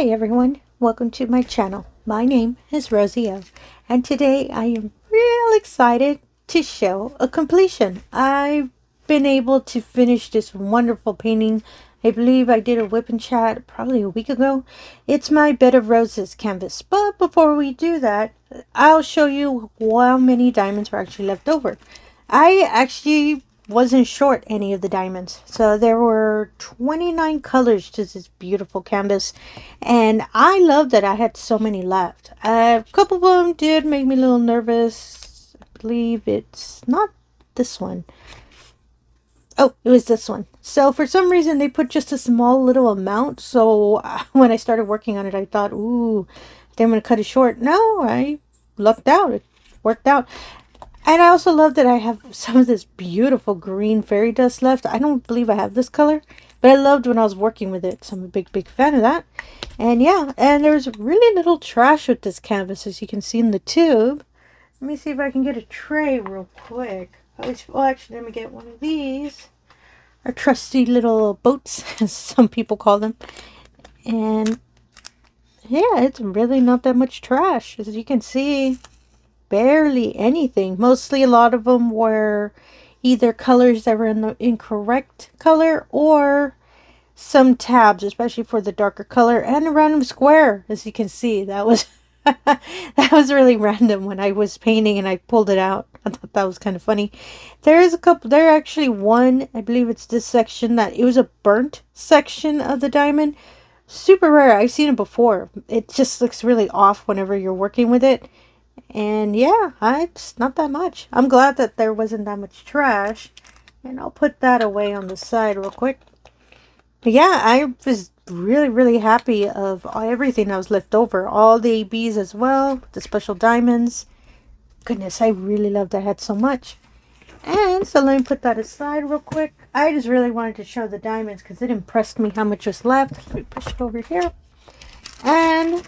Hi everyone, welcome to my channel. My name is Rosy O, and today I am real excited to show a completion. I've been able to finish this wonderful painting. I believe I did a whip and chat probably a week ago. It's my Bed of Roses canvas, but before we do that, I'll show you how many diamonds were actually left over. I actually wasn't short any of the diamonds, so there were 29 colors to this beautiful canvas, and I love that I had so many left. A couple of them did make me a little nervous. I believe it's not this one. Oh, it was this one. So for some reason they put just a small little amount, so when I started working on it I thought, ooh, I think I'm gonna cut it short. No, I lucked out. It worked out. And I also love that I have some of this beautiful green fairy dust left. I don't believe I have this color, but I loved when I was working with it. So I'm a big fan of that. And yeah, and there's really little trash with this canvas, as you can see in the tube. Let me see if I can get a tray real quick. Well, actually, let me get one of these. Our trusty little boats, as some people call them. And yeah, it's really not that much trash, as you can see. Barely anything. Mostly a lot of them were either colors that were in the incorrect color or some tabs, especially for the darker color, and a random square. As you can see, that was that was really random when I was painting and I pulled it out. I thought that was kind of funny. There is a couple, there actually one, I believe it's this section, that it was a burnt section of the diamond. Super rare. I've seen it before. It just looks really off whenever you're working with it. And yeah, it's not that much. I'm glad that there wasn't that much trash. And I'll put that away on the side real quick. But yeah, I was really happy of everything that was left over. All the ABs as well. The special diamonds. Goodness, I really loved that I had so much. And so let me put that aside real quick. I just really wanted to show the diamonds because it impressed me how much was left. Let me push it over here. And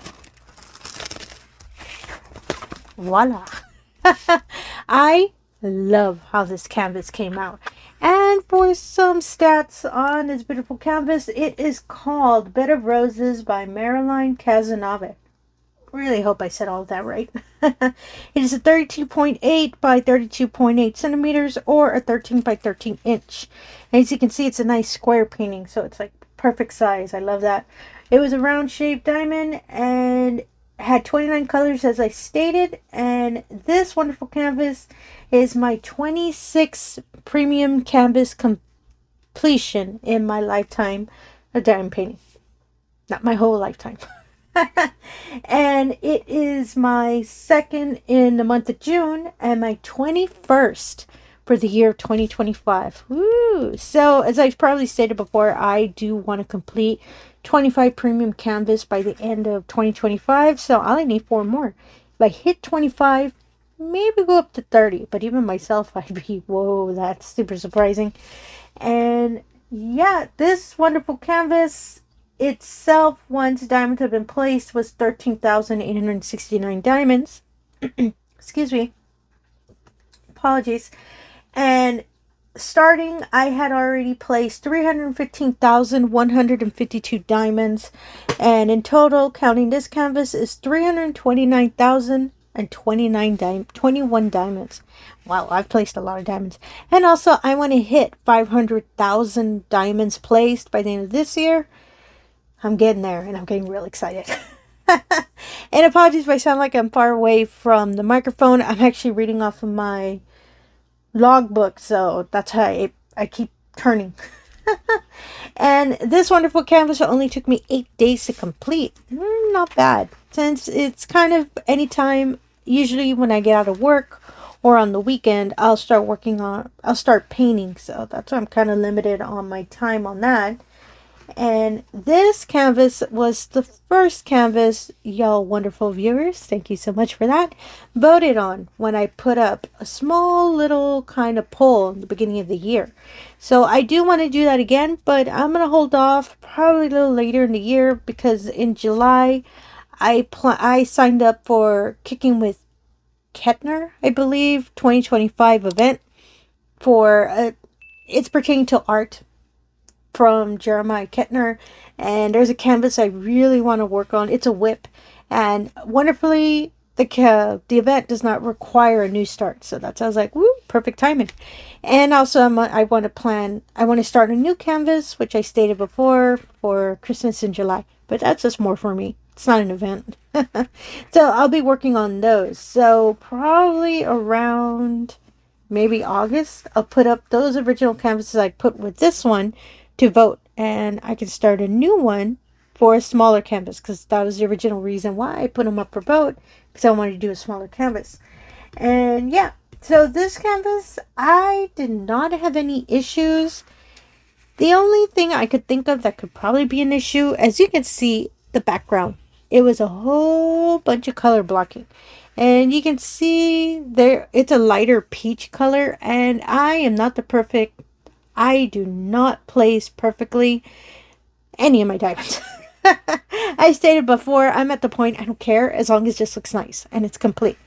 voila. I love how this canvas came out. And for some stats on this beautiful canvas, it is called Bed of Roses by Marilyn Casanova. Really hope I said all of that right. It is a 32.8 by 32.8 centimeters or a 13 by 13 inch. And as you can see, it's a nice square painting, so it's like perfect size. I love that. It was a round shaped diamond and had 29 colors, as I stated, and this wonderful canvas is my 26th premium canvas completion in my lifetime of diamond painting. Not my whole lifetime. And it is my second in the month of June and my 21st for the year 2025. Woo! So as I've probably stated before, I do want to complete 25 premium canvas by the end of 2025, so I only need 4 more. If I hit 25, maybe go up to 30, but even myself, I'd be, whoa, that's super surprising. And yeah, this wonderful canvas itself, once diamonds have been placed, was 13,869 diamonds. Excuse me, apologies. And starting, I had already placed 315,152 diamonds, and in total, counting this canvas, is 329,021 diamonds. Wow, I've placed a lot of diamonds. And also, I want to hit 500,000 diamonds placed by the end of this year. I'm getting there, and I'm getting real excited. And apologies if I sound like I'm far away from the microphone. I'm actually reading off of my logbook, so that's how I keep turning. And this wonderful canvas only took me 8 days to complete. Not bad, since it's kind of anytime. Usually when I get out of work or on the weekend, I'll start painting, so that's why I'm kind of limited on my time on that. And this canvas was the first canvas, y'all wonderful viewers, thank you so much for that, voted on when I put up a small little kind of poll in the beginning of the year. So I do want to do that again, but I'm going to hold off probably a little later in the year, because in July I signed up for Kicking with Kettner, I believe, 2025 event for it's pertaining to art. from Jeremiah Kettner, and there's a canvas I really want to work on. It's a whip, and wonderfully the event does not require a new start, so that's, I was like, woo, perfect timing. And also I want to start a new canvas, which I stated before, for Christmas in July, but that's just more for me. It's not an event. So I'll be working on those. So probably around maybe August, I'll put up those original canvases I put with this one to vote, and I can start a new one for a smaller canvas, because that was the original reason why I put them up for vote, because I wanted to do a smaller canvas. And yeah, so this canvas, I did not have any issues. The only thing I could think of that could probably be an issue, as you can see, the background. It was a whole bunch of color blocking. And you can see there, it's a lighter peach color, and I am not the perfect, I do not place perfectly any of my diamonds. I stated before, I'm at the point, I don't care, as long as it just looks nice and it's complete.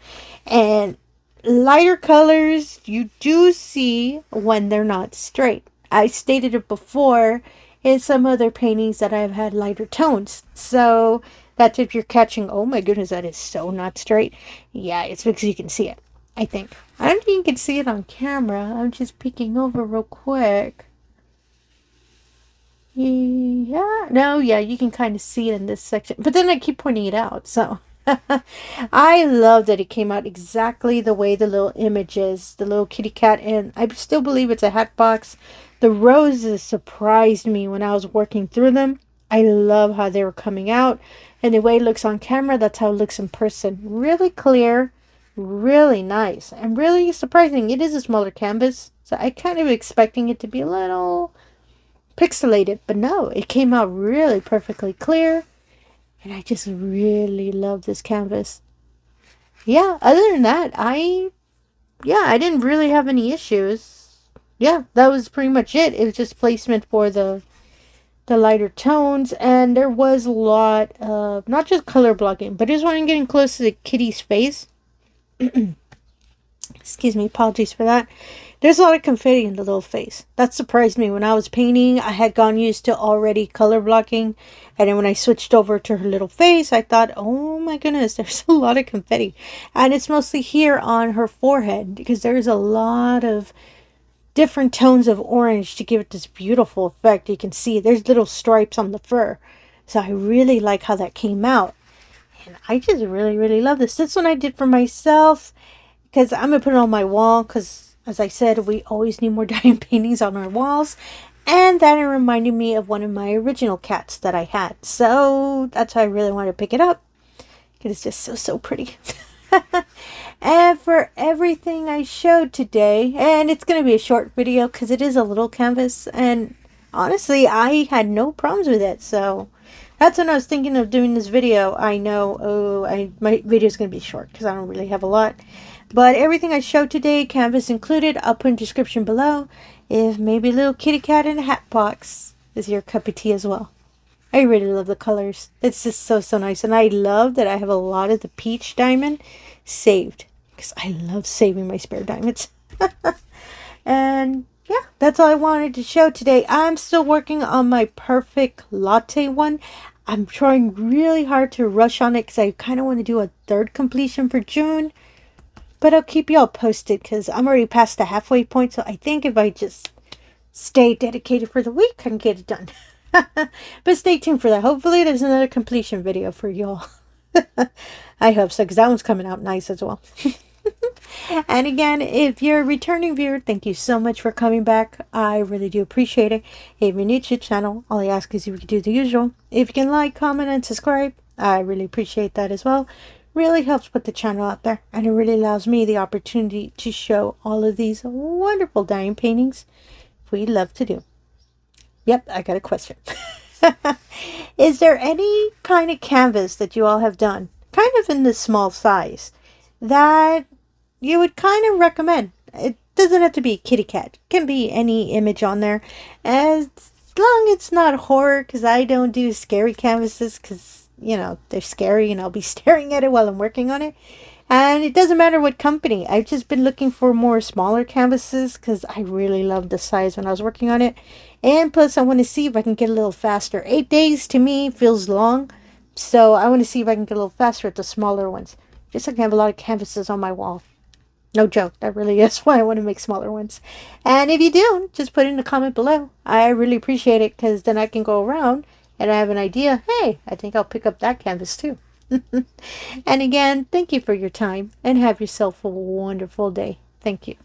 And lighter colors, you do see when they're not straight. I stated it before in some other paintings that I've had lighter tones. So that's if you're catching, oh my goodness, that is so not straight. Yeah, it's because you can see it, I think. I don't think you can see it on camera. I'm just peeking over real quick. Yeah, no, yeah, you can kind of see it in this section. But then I keep pointing it out, so. I love that it came out exactly the way the little image is, the little kitty cat, and I still believe it's a hat box. The roses surprised me when I was working through them. I love how they were coming out, and the way it looks on camera, that's how it looks in person. Really clear, really nice, and really surprising. It is a smaller canvas, so I kind of expecting it to be a little pixelated, but no, it came out really perfectly clear. And I just really love this canvas. Yeah, other than that, I didn't really have any issues. Yeah, that was pretty much it. It was just placement for the lighter tones. And there was a lot of, not just color blocking, but just when I'm getting close to the kitty's face. Excuse me, apologies for that. There's a lot of confetti in the little face. That surprised me. When I was painting, I had gone used to already color blocking. And then when I switched over to her little face, I thought, oh my goodness, there's a lot of confetti. And it's mostly here on her forehead, because there's a lot of different tones of orange to give it this beautiful effect. You can see there's little stripes on the fur. So I really like how that came out. And I just really, really love this. This one I did for myself, because I'm going to put it on my wall, because as I said, we always need more diamond paintings on our walls. And that reminded me of one of my original cats that I had. So that's why I really wanted to pick it up, because it's just so, so pretty. And for everything I showed today, and it's going to be a short video because it is a little canvas. And honestly, I had no problems with it. So that's when I was thinking of doing this video. I know, my video is going to be short because I don't really have a lot. But everything I showed today, canvas included, I'll put in the description below. If maybe a little kitty cat in a hat box is your cup of tea as well. I really love the colors. It's just so, so nice. And I love that I have a lot of the peach diamond saved, because I love saving my spare diamonds. And yeah, that's all I wanted to show today. I'm still working on my perfect latte one. I'm trying really hard to rush on it, because I kind of want to do a third completion for June. But I'll keep y'all posted, because I'm already past the halfway point. So I think if I just stay dedicated for the week, I can get it done. But stay tuned for that. Hopefully there's another completion video for y'all. I hope so, because that one's coming out nice as well. And again, if you're a returning viewer, thank you so much for coming back. I really do appreciate it. If you're new to the channel, all I ask is if you can do the usual. If you can like, comment, and subscribe, I really appreciate that as well. Really helps put the channel out there, and it really allows me the opportunity to show all of these wonderful diamond paintings we love to do. Yep, I got a question. Is there any kind of canvas that you all have done, kind of in this small size, that you would kind of recommend? It doesn't have to be a kitty cat. It can be any image on there, as long as it's not horror, because I don't do scary canvases, because, you know, they're scary and I'll be staring at it while I'm working on it. And it doesn't matter what company. I've just been looking for more smaller canvases, because I really loved the size when I was working on it. And plus, I want to see if I can get a little faster. 8 days to me feels long. So I want to see if I can get a little faster at the smaller ones. Just so I can have a lot of canvases on my wall. No joke, that really is why I want to make smaller ones. And if you do, just put in a comment below. I really appreciate it, because then I can go around and I have an idea. Hey, I think I'll pick up that canvas too. And again, thank you for your time, and have yourself a wonderful day. Thank you.